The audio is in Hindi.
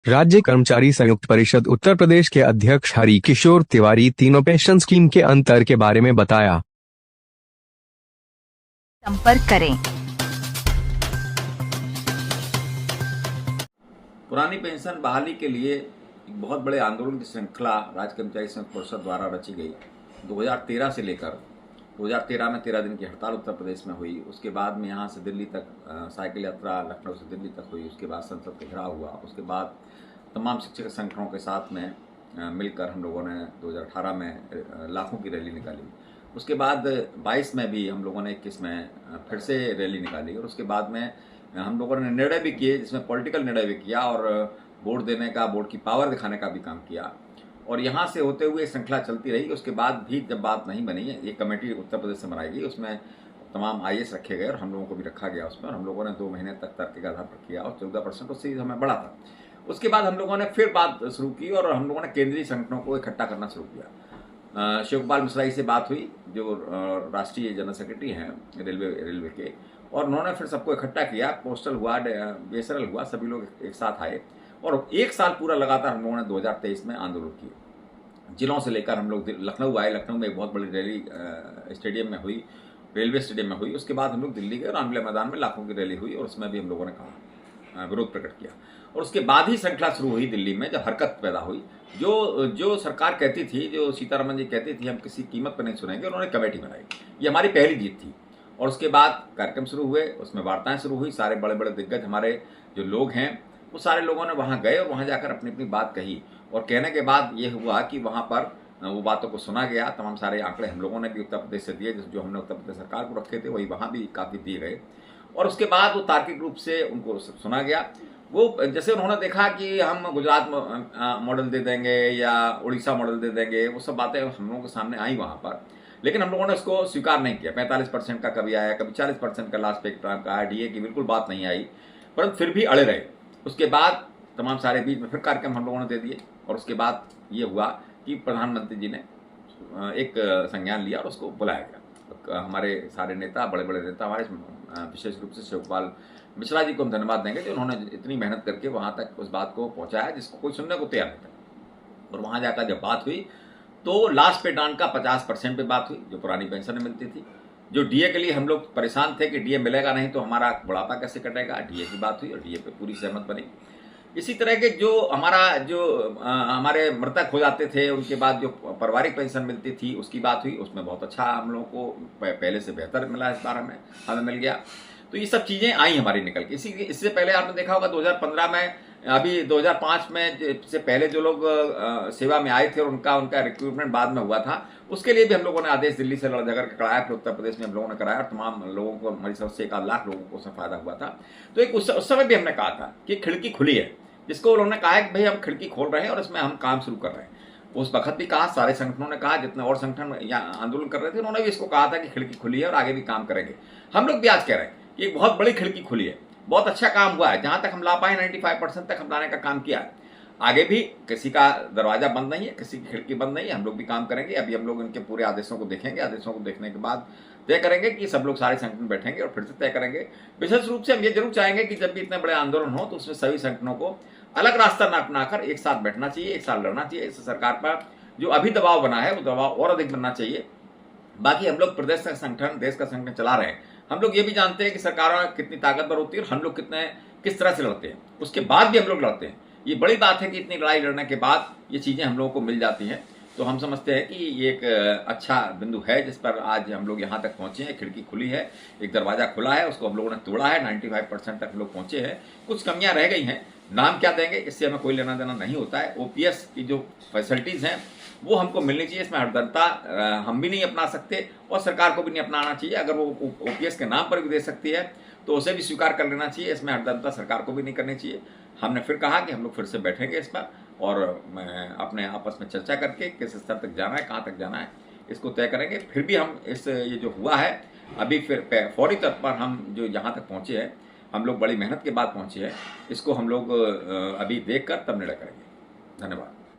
राज्य कर्मचारी संयुक्त परिषद उत्तर प्रदेश के अध्यक्ष हरि किशोर तिवारी तीनों पेंशन स्कीम के अंतर के बारे में बताया। संपर्क करें। पुरानी पेंशन बहाली के लिए एक बहुत बड़े आंदोलन की श्रृंखला राज्य कर्मचारी संयुक्त परिषद द्वारा रची गई। 2013 से लेकर 2013 में 13 दिन की हड़ताल उत्तर प्रदेश में हुई। उसके बाद में यहाँ से दिल्ली तक साइकिल यात्रा लखनऊ से दिल्ली तक हुई। उसके बाद संसद का घेराव हुआ। उसके बाद तमाम शिक्षक संगठनों के साथ में मिलकर हम लोगों ने 2018 में लाखों की रैली निकाली। उसके बाद 22 में भी हम लोगों ने 21 में फिर से रैली निकाली और उसके बाद में हम लोगों ने निर्णय भी किए, जिसमें पॉलिटिकल निर्णय भी किया और वोट देने का, बोर्ड की पावर दिखाने का भी काम किया। और यहाँ से होते हुए श्रृंखला चलती रही। उसके बाद भी जब बात नहीं बनी, एक कमेटी उत्तर प्रदेश से बनाई गई, उसमें तमाम IAS रखे गए और हम लोगों को भी रखा गया उसमें। और हम लोगों ने 2 महीने तक तर्क के आधार पर किया और 14% उससे हमें बढ़ा था। उसके बाद हम लोगों ने फिर बात शुरू की और हम लोगों ने केंद्रीय संगठनों को इकट्ठा करना शुरू किया। शिवपाल मिश्रा जी से बात हुई, जो राष्ट्रीय जनरल सेक्रेटरी हैं रेलवे के, और उन्होंने फिर सबको इकट्ठा किया। पोस्टल हुआ, BSNL हुआ, सभी लोग एक साथ आए और 1 साल पूरा लगातार हम लोगों ने 2023 में आंदोलन किए। जिलों से लेकर हम लोग लखनऊ आए। लखनऊ में एक बहुत बड़ी रैली स्टेडियम में हुई, रेलवे स्टेडियम में हुई। उसके बाद हम लोग दिल्ली गए, रामलीला मैदान में लाखों की रैली हुई और उसमें भी हम लोगों ने कहा, विरोध प्रकट किया। और उसके बाद ही श्रृंखला शुरू हुई दिल्ली में, जब हरकत पैदा हुई। जो सरकार कहती थी, जो सीतारमन जी कहती थी, हम किसी कीमत पर नहीं सुनेंगे, उन्होंने कमेटी बनाई। ये हमारी पहली जीत थी। और उसके बाद कार्यक्रम शुरू हुए, उसमें वार्ताएं शुरू हुई। सारे बड़े बड़े दिग्गज हमारे जो लोग हैं, वो सारे लोगों ने वहाँ गए और वहाँ जाकर अपनी अपनी बात कही। और कहने के बाद ये हुआ कि वहाँ पर वो बातों को सुना गया। तमाम सारे आंकड़े हम लोगों ने भी उत्तर प्रदेश से दिए, जो हमने उत्तर प्रदेश सरकार को रखे थे, वही वहाँ भी काफ़ी दिए गए। और उसके बाद वो तार्किक रूप से उनको सुना गया। वो जैसे उन्होंने देखा कि हम गुजरात मॉडल दे देंगे या उड़ीसा मॉडल दे देंगे, वो सब बातें हम लोगों के सामने आई वहाँ पर। लेकिन हम लोगों ने उसको स्वीकार नहीं किया। 45% का कभी आया, कभी 40% का लास्ट पे का आया, DA की बिल्कुल बात नहीं आई, परंतु फिर भी अड़े रहे। उसके बाद तमाम सारे बीच में फिर कार्यक्रम हम लोगों ने दे दिए। और उसके बाद ये हुआ कि प्रधानमंत्री जी ने एक संज्ञान लिया और उसको बुलाया गया। हमारे सारे नेता, बड़े बड़े नेता हमारे, विशेष रूप से शिवपाल मिश्रा जी को हम धन्यवाद देंगे, जो उन्होंने इतनी मेहनत करके वहाँ तक उस बात को पहुँचाया जिसको कोई सुनने को तैयार नहीं था। और वहाँ जाकर जब बात हुई तो लास्ट पे डांड का 50% पे बात हुई, जो पुरानी पेंशन मिलती थी। जो DA के लिए हम लोग परेशान थे कि DA मिलेगा नहीं तो हमारा बुढ़ापा कैसे कटेगा, DA की बात हुई और DA पे पूरी सहमत बनी। इसी तरह के जो हमारे मृतक हो जाते थे, उनके बाद जो पारिवारिक पेंशन मिलती थी, उसकी बात हुई। उसमें बहुत अच्छा हम लोगों को पहले से बेहतर मिला, इस बार हमें मिल गया। तो ये सब चीज़ें आई हमारी निकल के। इससे पहले आपने देखा होगा 2015 में, अभी 2005 में से पहले जो लोग सेवा में आए थे और उनका रिक्रूटमेंट बाद में हुआ था, उसके लिए भी हम लोगों ने आदेश दिल्ली से लड़ झगड़ के कराया। फिर उत्तर प्रदेश में हम लोगों ने कराया और तमाम लोगों को, हमारी तरफ से 1 लाख लोगों को उसमें फायदा हुआ था। तो एक उस समय भी हमने कहा था कि खिड़की खुली है, जिसको उन्होंने कहा है कि भाई हम खिड़की खोल रहे हैं और इसमें हम काम शुरू कर रहे हैं। उस वक्त भी कहा, सारे संगठनों ने कहा, जितने और संगठन यहाँ आंदोलन कर रहे थे, उन्होंने भी इसको कहा था कि खिड़की खुली है और आगे भी काम करेंगे। हम लोग भी आज कह रहे हैं कि एक बहुत बड़ी खिड़की खुली है, बहुत अच्छा काम हुआ है। जहां तक हम ला पाए 95% तक हम लाने का काम किया है। आगे भी किसी का दरवाजा बंद नहीं है, किसी की खिड़की बंद नहीं है। हम लोग भी काम करेंगे। अभी हम लोग इनके पूरे आदेशों को देखेंगे। आदेशों को देखने के बाद तय करेंगे कि सब लोग, सारे संगठन बैठेंगे और फिर से तय करेंगे। विशेष रूप से हम ये जरूर चाहेंगे कि जब भी इतने बड़े आंदोलन हो तो उसमें सभी संगठनों को अलग रास्ता न अपनाकर एक साथ बैठना चाहिए, एक साथ लड़ना चाहिए। इससे सरकार पर जो अभी दबाव बना है वो दबाव और अधिक बनना चाहिए। बाकी हम लोग प्रदेश का संगठन, देश का संगठन चला रहे हैं। हम लोग ये भी जानते हैं कि सरकार कितनी ताकतवर होती है और हम लोग किस तरह से लड़ते हैं। उसके बाद भी हम लोग लड़ते हैं। ये बड़ी बात है कि इतनी लड़ाई लड़ने के बाद ये चीज़ें हम लोगों को मिल जाती हैं। तो हम समझते हैं कि ये एक अच्छा बिंदु है जिस पर आज हम लोग यहाँ तक पहुँचे हैं। खिड़की खुली है, एक दरवाज़ा खुला है, उसको हम लोगों ने तोड़ा है। 95% तक हम लोग पहुँचे हैं। कुछ कमियाँ रह गई हैं, नाम क्या देंगे इससे हमें कोई लेना देना नहीं होता है। OPS की जो फैसिलिटीज़ हैं वो हमको मिलनी चाहिए। इसमें हरदरता हम भी नहीं अपना सकते और सरकार को भी नहीं अपनाना चाहिए। अगर वो OPS के नाम पर भी दे सकती है तो उसे भी स्वीकार कर लेना चाहिए। इसमें हरदरता सरकार को भी नहीं करनी चाहिए। हमने फिर कहा कि हम लोग फिर से बैठेंगे इस पर और अपने आपस में चर्चा करके किस स्तर तक जाना है, कहाँ तक जाना है, इसको तय करेंगे। फिर भी हम ये जो हुआ है अभी फिर फौरी तौर पर हम जो यहाँ तक पहुँचे हैं, हम लोग बड़ी मेहनत के बाद पहुँचे हैं, इसको हम लोग अभी देख कर तब निर्णय करेंगे। धन्यवाद।